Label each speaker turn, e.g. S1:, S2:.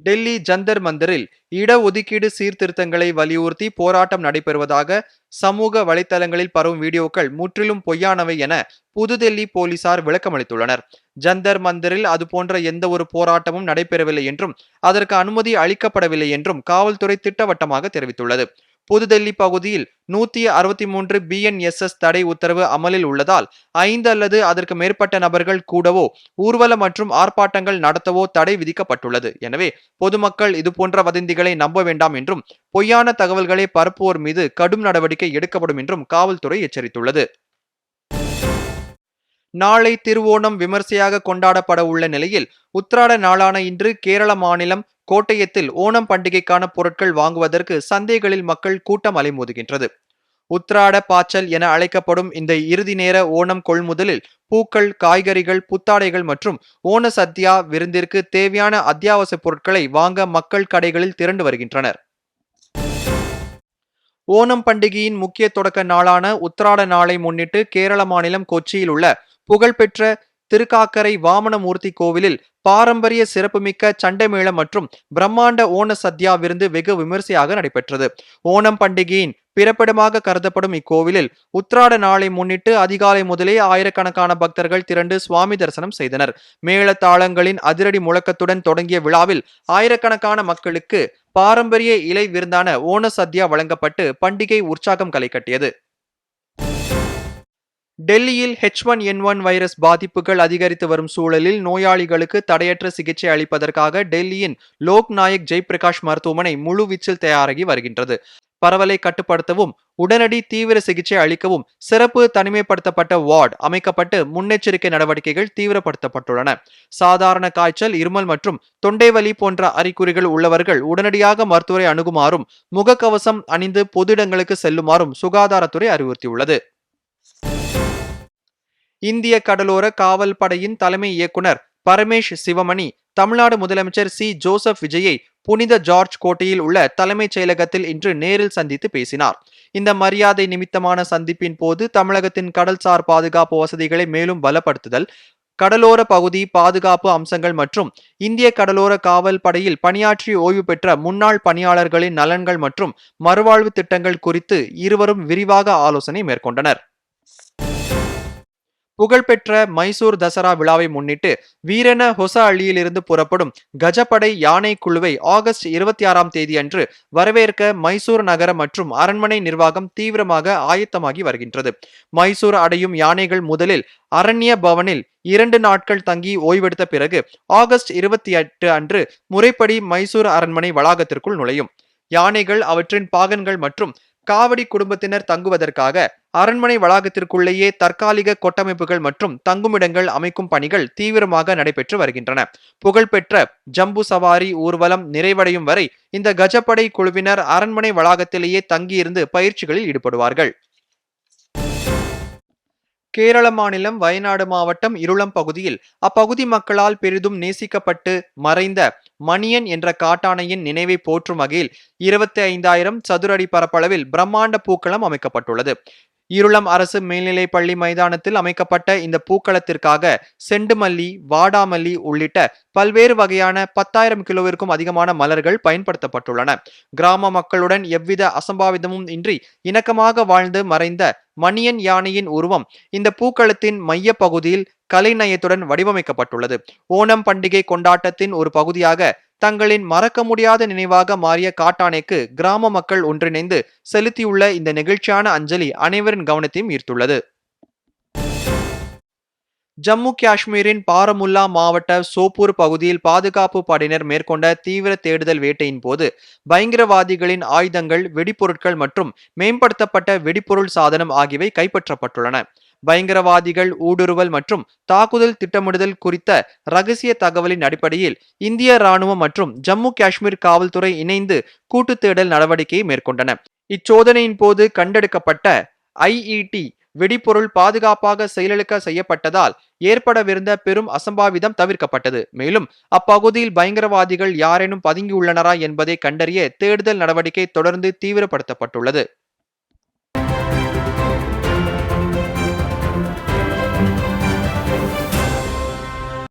S1: டெல்லி ஜந்தர் மந்தரில் இடஒதுக்கீடு சீர்திருத்தங்களை வலியுறுத்தி போராட்டம் நடைபெறுவதாக சமூக வலைதளங்களில் பரவும் வீடியோக்கள் முற்றிலும் பொய்யானவை என புதுடெல்லி போலீசார் விளக்கமளித்துள்ளனர். ஜந்தர் மந்தரில் அதுபோன்ற எந்த ஒரு போராட்டமும் நடைபெறவில்லை என்றும் அதற்கு அனுமதி அளிக்கப்படவில்லை என்றும் காவல்துறை திட்டவட்டமாக தெரிவித்துள்ளது. புதுடெல்லி பகுதியில் 163 BNSS தடை உத்தரவு அமலில் உள்ளதால் 5 அல்லது அதற்கு மேற்பட்ட நபர்கள் கூடவோ ஊர்வலம் மற்றும் ஆர்ப்பாட்டங்கள் நடத்தவோ தடை விதிக்கப்பட்டுள்ளது. எனவே பொதுமக்கள் இதுபோன்ற வதந்திகளை நம்ப வேண்டாம் என்றும் பொய்யான தகவல்களை பரப்புவோர் மீது கடும் நடவடிக்கை எடுக்கப்படும் என்றும் காவல்துறை எச்சரித்துள்ளது. நாளை திருவோணம் விமர்சையாக கொண்டாடப்பட உள்ள நிலையில் உத்திராட நாளான இன்று கேரள மாநிலம் கோட்டயத்தில் ஓணம் பண்டிகைக்கான பொருட்கள் வாங்குவதற்கு சந்தைகளில் மக்கள் கூட்டம் அலைமோதுகின்றது. உத்திராட பாய்ச்சல் என அழைக்கப்படும் இந்த இறுதி நேர ஓணம் கொள்முதலில் பூக்கள், காய்கறிகள், புத்தாடைகள் மற்றும் ஓண சத்யா விருந்திற்கு தேவையான அத்தியாவசிய பொருட்களை வாங்க மக்கள் கடைகளில் திரண்டு வருகின்றனர். ஓணம் பண்டிகையின் முக்கிய தொடக்க நாளான உத்திராட நாளை முன்னிட்டு கேரள மாநிலம் கொச்சியில் உள்ள புகழ்பெற்ற திருக்காக்கரை வாமனமூர்த்தி கோவிலில் பாரம்பரிய சிறப்புமிக்க சண்டைமேளம் மற்றும் பிரம்மாண்ட ஓண சத்யா விருந்து வெகு விமர்சையாக நடைபெற்றது. ஓணம் பண்டிகையின் பிறப்பிடமாக கருதப்படும் இக்கோவிலில் உத்திராட நாளை முன்னிட்டு அதிகாலை முதலே ஆயிரக்கணக்கான பக்தர்கள் திரண்டு சுவாமி தரிசனம் செய்தனர். மேள தாளங்களின் அதிரடி முழக்கத்துடன் தொடங்கிய விழாவில் ஆயிரக்கணக்கான மக்களுக்கு பாரம்பரிய இலை விருந்தான ஓண சத்யா வழங்கப்பட்டு பண்டிகை உற்சாகம் களை கட்டியது. டெல்லியில் H1N1 வைரஸ் பாதிப்புகள் அதிகரித்து வரும் சூழலில் நோயாளிகளுக்கு தடையற்ற சிகிச்சை அளிப்பதற்காக டெல்லியின் லோக் நாயக் ஜெய்பிரகாஷ் மருத்துவமனை முழுவீச்சில் தயாராகி வருகின்றது. பரவலை கட்டுப்படுத்தவும் உடனடி தீவிர சிகிச்சை அளிக்கவும் சிறப்பு தனிமைப்படுத்தப்பட்ட வார்டு அமைக்கப்பட்டு முன்னெச்சரிக்கை நடவடிக்கைகள் தீவிரப்படுத்தப்பட்டுள்ளன. சாதாரண காய்ச்சல், இருமல் மற்றும் தொண்டை வலி போன்ற அறிகுறிகள் உள்ளவர்கள் உடனடியாக மருத்துவரை அணுகுமாறும் முகக்கவசம் அணிந்து பொது இடங்களுக்கு செல்லுமாறும் சுகாதாரத்துறை அறிவுறுத்தியுள்ளது. இந்திய கடலோர காவல் படையின் தலைமை இயக்குனர் பரமேஷ் சிவமணி தமிழ்நாடு முதலமைச்சர் சி. ஜோசப் விஜயை புனித ஜார்ஜ் கோட்டையில் உள்ள தலைமைச் செயலகத்தில் இன்று நேரில் சந்தித்து பேசினார். இந்த மரியாதை நிமித்தமான சந்திப்பின் போது தமிழகத்தின் கடல்சார் பாதுகாப்பு வசதிகளை மேலும் பலப்படுத்துதல், கடலோர பகுதி பாதுகாப்பு அம்சங்கள் மற்றும் இந்திய கடலோர காவல் படையில் பணியாற்றி ஓய்வு பெற்ற முன்னாள் பணியாளர்களின் நலன்கள் மற்றும் மறுவாழ்வு திட்டங்கள் குறித்து இருவரும் விரிவாக ஆலோசனை மேற்கொண்டனர். புகழ்பெற்ற மைசூர் தசரா விழாவை முன்னிட்டு வீரன ஹொசஅள்ளியிலிருந்து புறப்படும் கஜப்படை யானை குழுவை ஆகஸ்ட் 26ஆம் தேதி அன்று வரவேற்க மைசூர் நகர மற்றும் அரண்மனை நிர்வாகம் தீவிரமாக ஆயத்தமாகி வருகின்றது. மைசூர் அடையும் யானைகள் முதலில் அரண்ய பவனில் 2 நாட்கள் தங்கி ஓய்வெடுத்த பிறகு ஆகஸ்ட் 28 அன்று முறைப்படி மைசூர் அரண்மனை வளாகத்திற்குள் நுழையும். யானைகள், அவற்றின் பாகன்கள் மற்றும் காவடி குடும்பத்தினர் தங்குவதற்காக அரண்மனை வளாகத்திற்குள்ளேயே தற்காலிக கொட்டமைப்புகள் மற்றும் தங்குமிடங்கள் அமைக்கும் பணிகள் தீவிரமாக நடைபெற்று வருகின்றன. புகழ்பெற்ற ஜம்பு சவாரி ஊர்வலம் நிறைவடையும் வரை இந்த கஜப்படை குழுவினர் அரண்மனை வளாகத்திலேயே தங்கியிருந்து பயிற்சிகளில் ஈடுபடுவார்கள். கேரள மாநிலம் வயநாடு மாவட்டம் இருளம் பகுதியில் அப்பகுதி மக்களால் பெரிதும் நேசிக்கப்பட்டு மறைந்த மணியன் என்ற காட்டானையின் நினைவை போற்றும் வகையில் 25,000 சதுர அடி பரப்பளவில் பிரம்மாண்ட பூக்களம் அமைக்கப்பட்டுள்ளது. இருளம் அரசு மேல்நிலைப் பள்ளி மைதானத்தில் அமைக்கப்பட்ட இந்த பூக்களத்திற்காக செண்டுமல்லி, வாடாமல்லி உள்ளிட்ட பல்வேறு வகையான 10,000 கிலோவிற்கும் அதிகமான மலர்கள் பயன்படுத்தப்பட்டுள்ளன. கிராம மக்களுடன் எவ்வித அசம்பாவிதமும் இன்றி இணக்கமாக வாழ்ந்து மறைந்த மணியன் யானையின் உருவம் இந்த பூக்களத்தின் மைய பகுதியில் கலைநயத்துடன் வடிவமைக்கப்பட்டுள்ளது. ஓணம் பண்டிகை கொண்டாட்டத்தின் ஒரு பகுதியாக தங்களின் மறக்க முடியாத நினைவாக மாறிய காட்டானைக்கு கிராம மக்கள் ஒன்றிணைந்து செலுத்தியுள்ள இந்த நெகிழ்ச்சியான அஞ்சலி அனைவரின் கவனத்தையும் ஈர்த்துள்ளது. ஜம்மு காஷ்மீரின் பாரமுல்லா மாவட்ட சோப்பூர் பகுதியில் பாதுகாப்பு படையினர் மேற்கொண்ட தீவிர தேடுதல் வேட்டையின் போது பயங்கரவாதிகளின் ஆயுதங்கள், வெடிப்பொருட்கள் மற்றும் மேம்படுத்தப்பட்ட வெடிப்பொருள் சாதனம் ஆகியவை கைப்பற்றப்பட்டுள்ளன. பயங்கரவாதிகள் ஊடுருவல் மற்றும் தாக்குதல் திட்டமிடுதல் குறித்த ரகசிய தகவலின் அடிப்படையில் இந்திய ராணுவம் மற்றும் ஜம்மு காஷ்மீர் காவல்துறை இணைந்து கூட்டு தேடல் நடவடிக்கையை மேற்கொண்டன. இச்சோதனையின் போது கண்டெடுக்கப்பட்ட IED வெடிப்பொருள் பாதுகாப்பாக செயலிழக்க செய்யப்பட்டதால் ஏற்படவிருந்த பெரும் அசம்பாவிதம் தவிர்க்கப்பட்டது. மேலும் அப்பகுதியில் பயங்கரவாதிகள் யாரேனும் பதுங்கியுள்ளனரா என்பதை கண்டறிய தேடுதல் நடவடிக்கை தொடர்ந்து தீவிரப்படுத்தப்பட்டுள்ளது.